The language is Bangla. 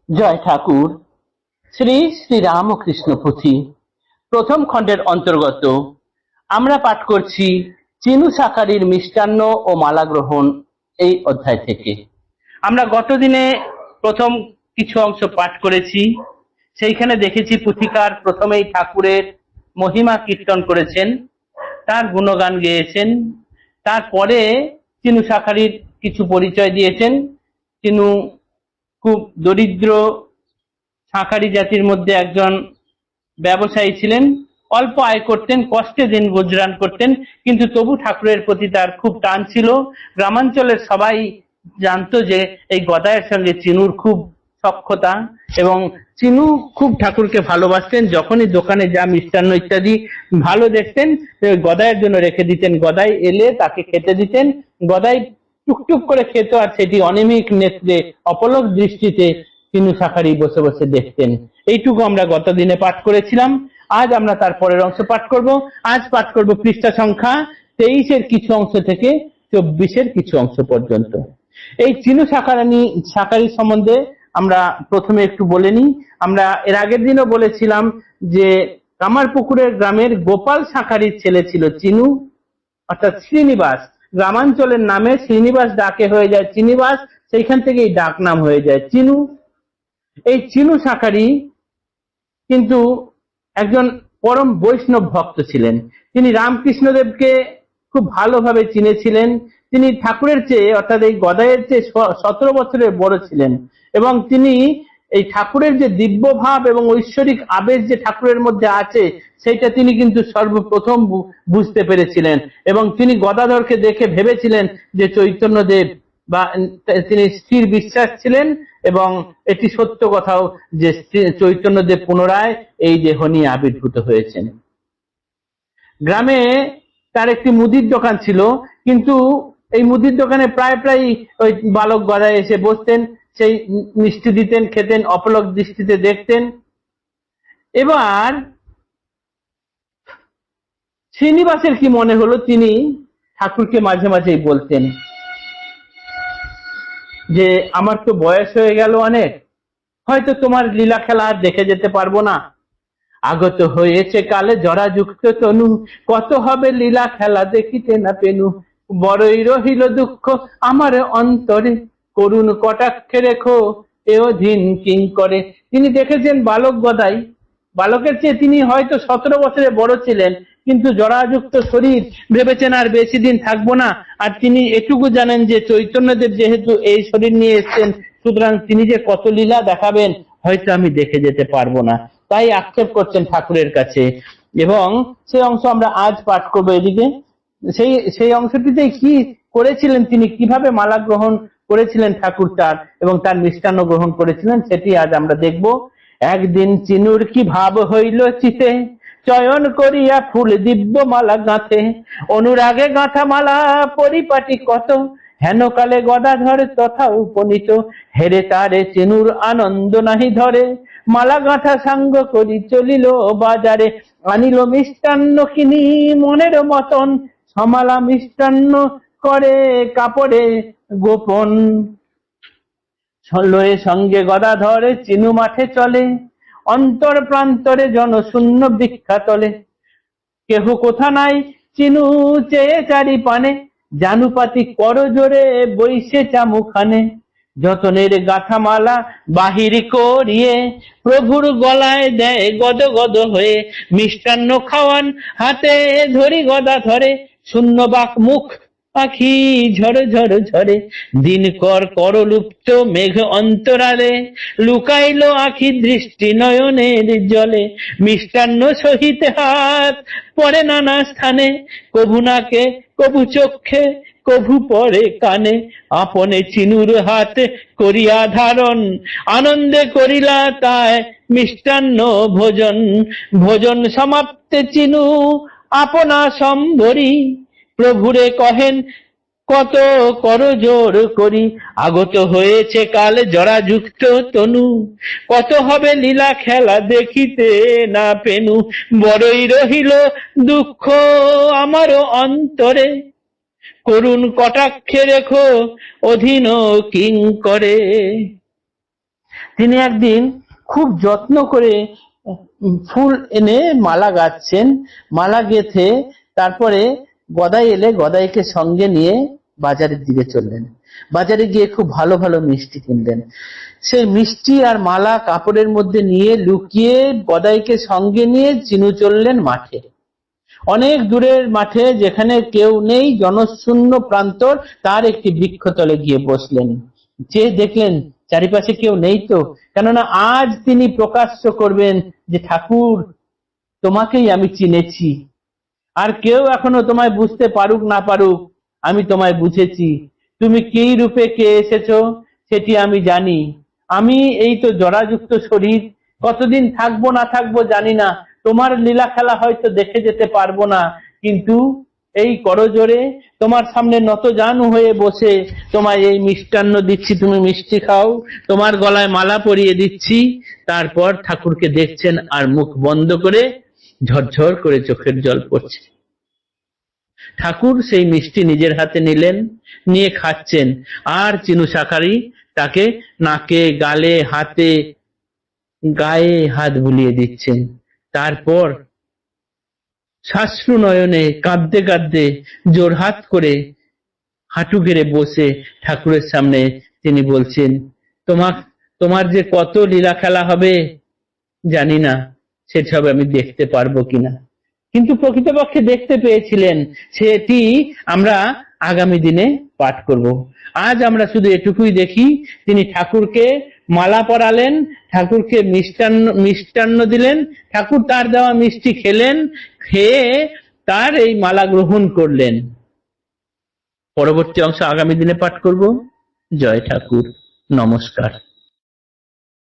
জয় ঠাকুর। শ্রী শ্রী রামকৃষ্ণ পুঁথি প্রথম খণ্ডের অন্তর্গত আমরা পাঠ করছি চিনু শাকারির মিষ্টান্ন ও মালা গ্রহণ এই অধ্যায় থেকে। আমরা গত দিনে প্রথম কিছু অংশ পাঠ করেছি। সেইখানে দেখেছি পুথিকার প্রথমেই ঠাকুরের মহিমা কীর্তন করেছেন, তার গুণগান গেয়েছেন। তারপরে চিনু শাকারির কিছু পরিচয় দিয়েছেন। চিনু খুব দরিদ্র শাকারি জাতির মধ্যে একজন ব্যবসায়ী ছিলেন, অল্প আয় করতেন, কষ্টে দিন গুজরান করতেন, কিন্তু তবু ঠাকুরের প্রতি তার খুব টান ছিল। গ্রামাঞ্চলের সবাই জানতো যে এই গদায়ের সঙ্গে চিনুর খুব সখ্যতা, এবং চিনু খুব ঠাকুরকে ভালোবাসতেন। যখনই দোকানে যা মিষ্টান্ন ইত্যাদি ভালো দেখতেন গদায়ের জন্য রেখে দিতেন, গদাই এলে তাকে খেতে দিতেন। গদাই টুকটুক করে খেত, আর সেটি অনিমিক নেত্রে অপলক দৃষ্টিতে চিনু শাকারি বসে বসে দেখতেন। এইটুকু আমরা গত দিনে পাঠ করেছিলাম। আজ আমরা তার পরের অংশ পাঠ করব। আজ পাঠ করব পৃষ্ঠা সংখ্যা 23-এর কিছু অংশ থেকে 24-এর কিছু অংশ পর্যন্ত। এই চিনু শাকারি সম্বন্ধে আমরা প্রথমে একটু বলে নিই। আমরা এর আগের দিনও বলেছিলাম যে কামারপুকুরের গ্রামের গোপাল শাকারির ছেলে ছিল চিনু, অর্থাৎ শ্রীনিবাস। গ্রামাঞ্চলের নামে শ্রীনিবাস ডাকে হয়ে যায় চিনিবাস, সেইখান থেকে এই ডাক নাম হয়ে যায় চিনু। এই চিনু শাকারি কিন্তু একজন পরম বৈষ্ণব ভক্ত ছিলেন। তিনি রামকৃষ্ণদেবকে খুব ভালোভাবে চিনেছিলেন। তিনি ঠাকুরের চেয়ে, অর্থাৎ এই গদায়ের চেয়ে 17 বছরের বড় ছিলেন, এবং তিনি এই ঠাকুরের যে দিব্য ভাব এবং ঐশ্বরিক আবেশ যে ঠাকুরের মধ্যে আছে সেইটা তিনি কিন্তু সর্বপ্রথম বুঝতে পেরেছিলেন। এবং তিনি গদাধরকে দেখে ভেবেছিলেন যে চৈতন্যদেব, বা তিনি স্থির বিশ্বাস ছিলেন, এবং এটি সত্য কথাও যে চৈতন্যদেব পুনরায় এই দেহ নিয়ে আবির্ভূত হয়েছেন। গ্রামে তার একটি মুদির দোকান ছিল, কিন্তু এই মুদির দোকানে প্রায় ওই বালক গদায় এসে বসতেন, সেই মিষ্টি দিতেন, খেতেন, অপলক দৃষ্টিতে দেখতেন। এবার শ্রীনিবাসের কি মনে হলো, তিনি ঠাকুরকে মাঝে মাঝেই বলতেন যে আমার তো বয়স হয়ে গেল অনেক, হয়তো তোমার লীলা খেলা আর দেখে যেতে পারবো না। আগত হয়েছে কালে জরাযুক্ত তনু, কত হবে লীলা খেলা দেখিতে না পেনু। বড়ই রহিল দুঃখ আমার অন্তরে, করুণ কটাক্ষে রেখো এ অধীন কিং করে। তিনি দেখেছেন বালক গদাই, বালকের চেয়ে তিনি হয়তো 17 বছরে বড় ছিলেন, কিন্তু জরাযুক্ত শরীর, ভেবেছেন আর বেশি দিন থাকবো না। আর তিনি এটুকু জানেন যে চৈতন্যদেব যেহেতু এই শরীর নিয়ে এসেছেন, সুতরাং তিনি যে কত লীলা দেখাবেন হয়তো আমি দেখে যেতে পারবো না, তাই আক্ষেপ করছেন ঠাকুরের কাছে। এবং সেই অংশ আমরা আজ পাঠ করবো। এদিকে সেই অংশটিতে কি করেছিলেন তিনি, কিভাবে মালা গ্রহণ করেছিলেন ঠাকুর তার, এবং তার মিষ্টান্ন গ্রহণ করেছিলেন, সেটি আজ আমরা দেখব। একদিন চিনুর কি ভাব হইল চিতে, চয়ন করিয়া ফুল দিব্য মালা গাঁথে। অনুরাগে গাঁথা মালা পরিপাটি কত, হেন কালে গদাধর তথা উপনীত। হেরে তারে চিনুর আনন্দ নাহি ধরে, মালা গাঁথা সাঙ্গ করি চলিল বাজারে। আনিল মিষ্টান্ন কিনি মনের মতন, সমালা মিষ্টান্ন করে কাপড়ে গোপন। লয়ে সঙ্গে গদাধর চিনু মাঠে চলে, অন্তর প্রান্তরে জনশূন্য বৃক্ষাতলে। কেহ কোথা নাই চিনু চেয়ে চারি পানে, জানুপাতি কর জোরে বইসে চামুখানে। যতনের গাথামালা বাহির করিয়ে, প্রভুর গলায় দেয় গদ গদ হয়ে। মিষ্টান্ন খাওয়ান হাতে ধরি গদা ধরে, শূন্য বাক মুখ আখি ঝরে ঝরে ঝরে। দিনকর করলুপ্ত মেঘ অন্তরালে, লুকাইল আখি দৃষ্টি নয়নের জলে। মিষ্টান্ন সহিত হাত পড়ে নানা স্থানে, কভু নাকে কভু চক্ষে কভু পড়ে কানে। আপনে চিনুর হাত করিয়া ধারণ, আনন্দে করিলা তাই মিষ্টান্ন ভোজন। ভোজন সমাপ্তে চিনু আপনা সম্ভরি, প্রভুরে কহেন কত করজোর করি। আগত হয়েছে কাল জরাযুক্ত তনু, কত হবে লীলা খেলা দেখিতে না পেনু। বড়ই রহিল দুঃখ আমার অন্তরে, করুণ কটাক্ষে রেখো অধীন কিং করে। তিনি একদিন খুব যত্ন করে ফুল এনে মালা গাঁথছেন, মালা গেঁথে তারপরে গদাই এলে গদাইকে সঙ্গে নিয়ে বাজারের দিকে চললেন। বাজারে গিয়ে খুব ভালো ভালো মিষ্টি কিনলেন। সেই মিষ্টি আর মালা কাপড়ের মধ্যে নিয়ে লুকিয়ে গদাইকে সঙ্গে নিয়ে চিনু চললেন মাঠে, অনেক দূরের মাঠে, যেখানে কেউ নেই, জনশূন্য প্রান্তর, তার একটি বৃক্ষতলে গিয়ে বসলেন। যে দেখলেন চারিপাশে কেউ নেই তো, কেননা আজ তিনি প্রকাশ্য করবেন যে ঠাকুর তোমাকেই আমি চিনেছি, আর কেউ এখনো তোমায় বুঝতে পারুক না পারুক, আমি তোমায় বুঝেছি। তুমি কি রূপে কে এসেছো সেটি আমি জানি। আমি এই তো জরাযুক্ত শরীর, কতদিন থাকবো না থাকবো জানি না, তোমার লীলা খেলা হয়তো দেখে যেতে পারবো না, কিন্তু এই করজোরে তোমার সামনে নতজানু হয়ে বসে তোমায় এই মিষ্টান্ন দিচ্ছি, তুমি মিষ্টি খাও, তোমার গলায় মালা পরিয়ে দিচ্ছি। তারপর ঠাকুরকে দেখছেন আর মুখ বন্ধ করে ঝরঝর করে চোখের জল পড়ছে। ঠাকুর সেই মিষ্টি নিজের হাতে নিলেন, নিয়ে খাচ্ছেন, আর চিনু শাঁখারি তাকে নাকে, গালে, হাতে, গায়ে হাত বুলিয়ে দিচ্ছেন। তারপর শাশ্রু নয়নে কাঁদতে কাঁদতে জোড়হাত করে হাঁটু গেড়ে বসে ঠাকুরের সামনে তিনি বলছেন, তোমার যে কত লীলা খেলা হবে জানি না, সেসব আমি দেখতে পারবো কিনা, কিন্তু প্রকৃতপক্ষে দেখতে পেয়েছিলেন, সেটি আমরা আগামী দিনে পাঠ করব। আজ আমরা শুধু এটুকুই দেখি, তিনি ঠাকুরকে মালা পরালেন, ঠাকুরকে মিষ্টান্ন দিলেন, ঠাকুর তার দেওয়া মিষ্টি খেলেন, খেয়ে তার এই মালা গ্রহণ করলেন। পরবর্তী অংশ আগামী দিনে পাঠ করব। জয় ঠাকুর, নমস্কার।